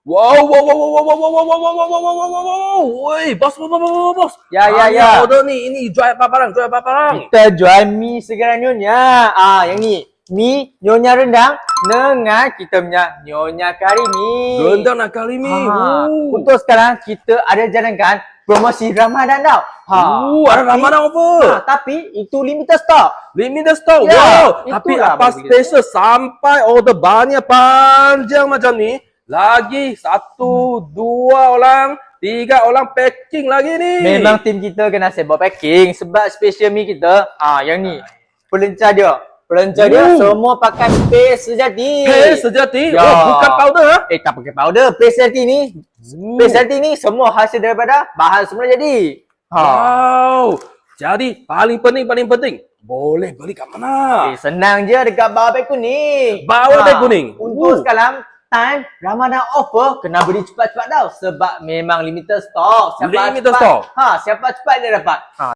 Wow, wow, wow, wow, wow, wow, wow, wow, wow, wow, wow, wow, wow, wow. Woi, bos. Ya. Order ni, ini jual apa barang? Kita jual mie segala nyonya. Yang ni. Mie nyonya rendang dengan kita punya nyonya kari mie. Rendang nak kali ni. Untuk sekarang kita ada jalankan promosi Ramadan tau. Ada Ramadan offer. Tapi itu limited stock. Limited stock. Ya, Wow. Tapi itulah apa begitu. special sampai order banyak panjang macam ni. Lagi 1, 2 orang, 3 orang packing lagi ni. Memang tim kita kena buat packing sebab special mie kita. Yang ni. Pelencar dia. Semua pakai paste sejati. Paste sejati? Ya. Oh, bukan powder ha? Tak pakai powder. Paste sejati ni. Paste sejati ni semua hasil daripada bahan semula jadi. Wow. Jadi paling penting. Boleh beli kat mana? Senang je dekat bawah beg kuning. Bawah beg kuning. Untuk sekarang time Ramadan offer kena beli cepat-cepat tau sebab memang limited stock. Limited stock. Siapa cepat dia dapat.